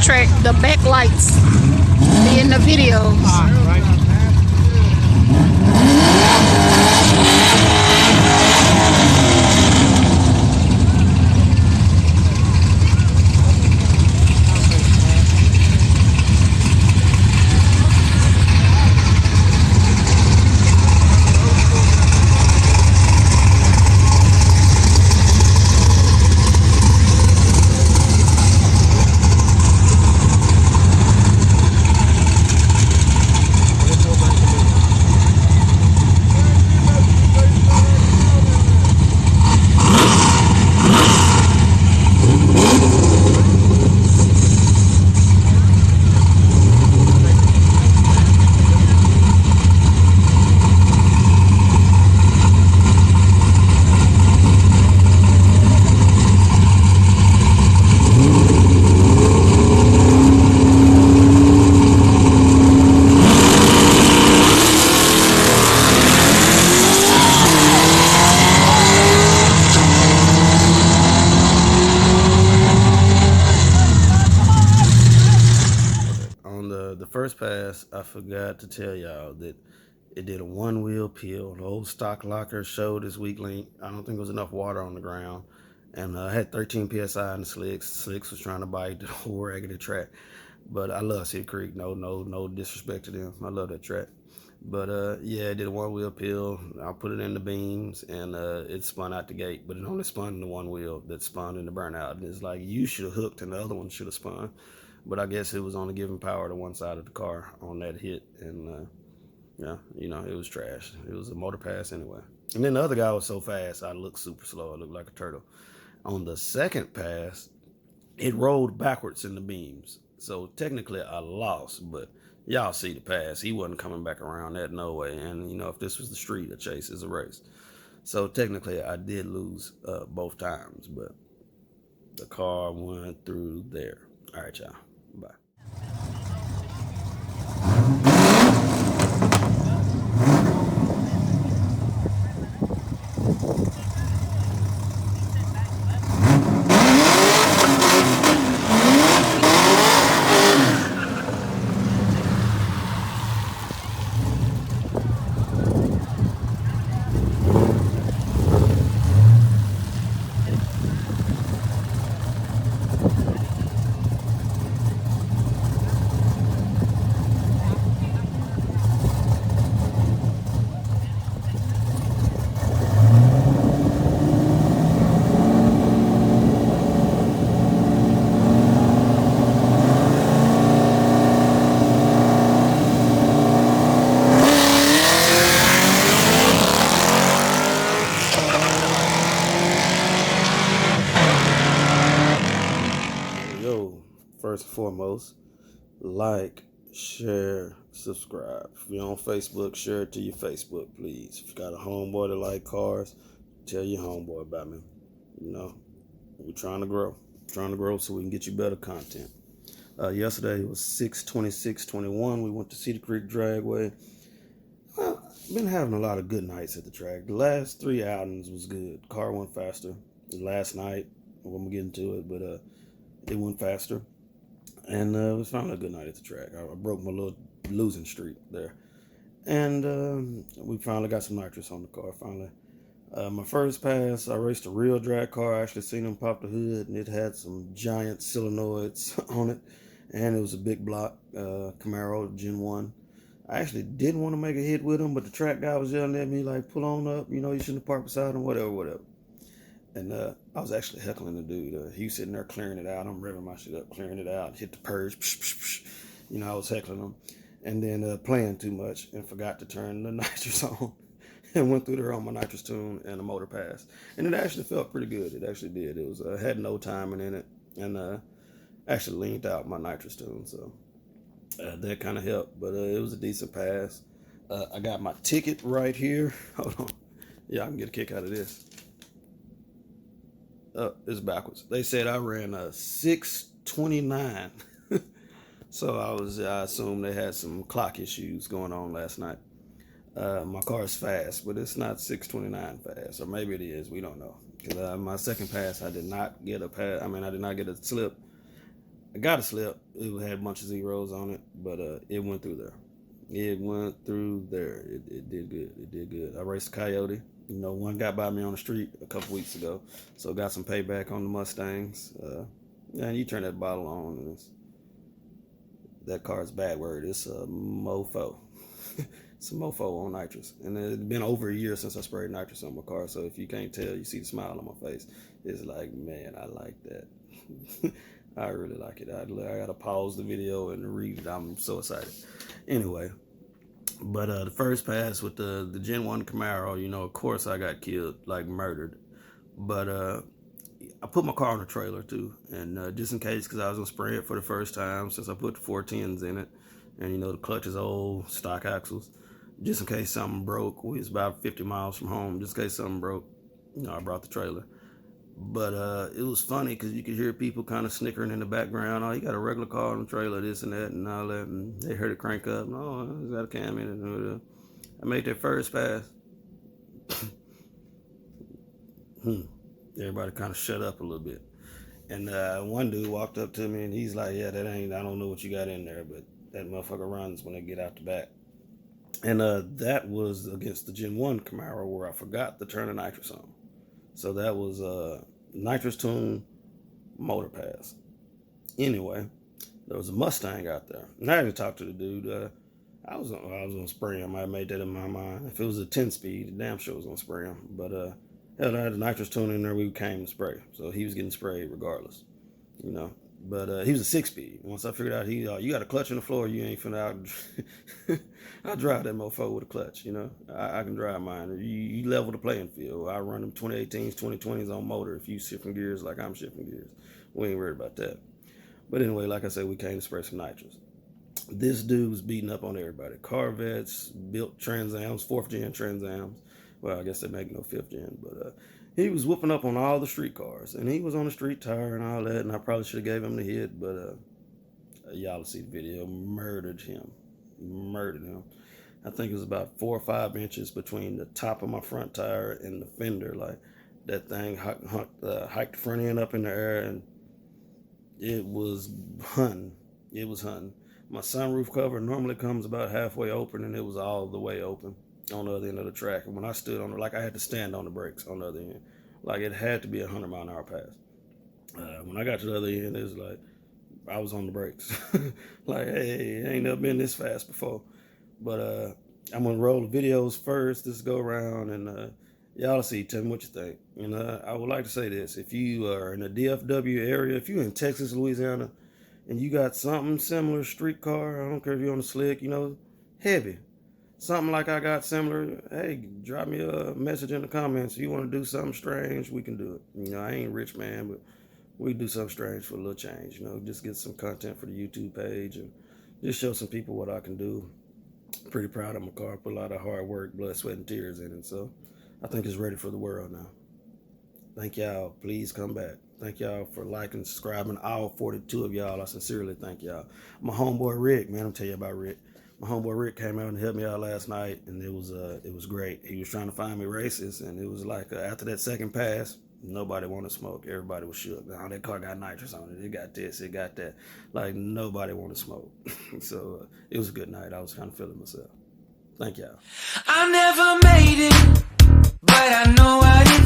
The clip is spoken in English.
track, the backlights be in the videos. The first pass, I forgot to tell y'all that it did a one wheel peel. The old stock locker showed its weak link. I don't think there was enough water on the ground, and I had 13 psi in the slicks. Slicks was trying to bite the whole raggedy track, but I love Cedar Creek. No disrespect to them. I love that track. But yeah, it did a one wheel peel. I put it in the beams, and it spun out the gate, but it only spun in the one wheel that spun in the burnout. And it's like, you should have hooked and the other one should have spun. But I guess it was only giving power to one side of the car on that hit. And yeah, you know, it was trash. It was a motor pass anyway. And then the other guy was so fast, I looked super slow. I looked like a turtle. On the second pass, it rolled backwards in the beams. So technically I lost, but y'all see the pass. He wasn't coming back around that, no way. And, you know, if this was the street, a chase is a race. So technically I did lose both times, but the car went through there. All right, y'all. Bye. First and foremost, like, share, subscribe. If you're on Facebook, share it to your Facebook, please. If you got a homeboy that like cars, tell your homeboy about me. You know, we're trying to grow so we can get you better content. Yesterday was 6/26/21. We went to Cedar Creek Dragway. Been having a lot of good nights at the track. The last 3 outings was good. Car went faster. Last night, I'm gonna get into it, but it went faster. And it was finally a good night at the track. I broke my little losing streak there. And we finally got some nitrous on the car, finally. My first pass, I raced a real drag car. I actually seen him pop the hood, and it had some giant solenoids on it. And it was a big block Camaro Gen 1. I actually didn't want to make a hit with him, but the track guy was yelling at me like, pull on up, you know, you shouldn't have parked beside him, whatever. And I was actually heckling the dude. He was sitting there clearing it out. I'm revving my shit up, clearing it out, hit the purge. Psh, psh, psh. You know, I was heckling him. And then playing too much and forgot to turn the nitrous on. And went through there on my nitrous tune and a motor pass. And it actually felt pretty good. It actually did. It was had no timing in it. And actually leaned out my nitrous tune. So that kind of helped. But it was a decent pass. I got my ticket right here. Hold on. Yeah, I can get a kick out of this. It's backwards. They said I ran a 6:29. So I assume they had some clock issues going on last night. My car is fast, but it's not 6:29 fast, or maybe it is. We don't know. Because my second pass, I did not get a pass. I mean, I did not get a slip. I got a slip. It had a bunch of zeros on it, but it went through there. It went through there. It did good. It did good. I raced a Coyote. You know, one got by me on the street a couple weeks ago, so got some payback on the Mustangs. And you turn that bottle on, and that car's a bad word. It's a mofo. It's a mofo on nitrous. And it's been over a year since I sprayed nitrous on my car, so if you can't tell, you see the smile on my face. It's like, man, I like that. I really like it. I gotta pause the video and read it. I'm so excited. Anyway, but the first pass with the Gen 1 Camaro, you know, of course I got killed, like murdered. But I put my car on a trailer too, and just in case, because I was gonna spray it for the first time since I put the 410s in it, and you know the clutch is old, stock axles. Just in case something broke, we was about 50 miles from home. Just in case something broke, you know, I brought the trailer. But it was funny because you could hear people kind of snickering in the background. Oh, you got a regular car on the trailer, this and that, and all that. And they heard it crank up. Oh, is that a cam in it? I made that first pass. Everybody kind of shut up a little bit. And one dude walked up to me and he's like, yeah, that ain't, I don't know what you got in there, but that motherfucker runs when they get out the back. And that was against the Gen 1 Camaro where I forgot to turn the nitrous on. So that was nitrous tune motor pass. Anyway, there was a Mustang out there. And I had to talk to the dude. I was gonna spray him. I made that in my mind. If it was a 10-speed, damn sure I was gonna spray him. But hell, I had a nitrous tune in there. We came to spray, so he was getting sprayed regardless, you know. But he was a 6-speed. Once I figured out you got a clutch on the floor, you ain't finna out. I drive that mofo with a clutch, you know. I can drive mine. You level the playing field. I run them 2018s, 2020s on motor. If you shifting gears like I'm shifting gears, we ain't worried about that. But anyway, like I said, we came to spray some nitrous. This dude was beating up on everybody. Corvettes, built Trans Ams, 4th gen Trans Ams. Well, I guess they make no 5th gen, but he was whooping up on all the street cars, and he was on the street tire and all that, and I probably should have gave him the hit, but y'all see the video. Murdered him. I think it was about 4 or 5 inches between the top of my front tire and the fender. Like, that thing hiked the front end up in the air, and it was hunting. My sunroof cover normally comes about halfway open, and it was all the way open on the other end of the track. And when I stood on it, like I had to stand on the brakes on the other end. Like it had to be 100 mile an hour pass. When I got to the other end, it was like I was on the brakes. Like, hey, it ain't never been this fast before. But I'm gonna roll the videos first this go around, and y'all see, tell me what you think. And I would like to say this: if you are in the DFW area, if you're in Texas, Louisiana, and you got something similar, street car, I don't care if you're on the slick, you know, heavy, something like I got similar, hey, drop me a message in the comments. If you want to do something strange, we can do it. You know, I ain't rich, man, but we do something strange for a little change, you know, just get some content for the YouTube page and just show some people what I can do. Pretty proud of my car. Put a lot of hard work, blood, sweat, and tears in it. So I think it's ready for the world now. Thank y'all. Please come back. Thank y'all for liking, subscribing. All 42 of y'all. I sincerely thank y'all. My homeboy Rick, man, I'm telling you about Rick. My homeboy Rick came out and helped me out last night, and it was great. He was trying to find me races, and it was like after that second pass, nobody wanted to smoke. Everybody was shook. Now that car got nitrous on it. It got this, it got that. Like nobody wanted to smoke. So it was a good night. I was kind of feeling myself. Thank y'all. I never made it, but I know I did.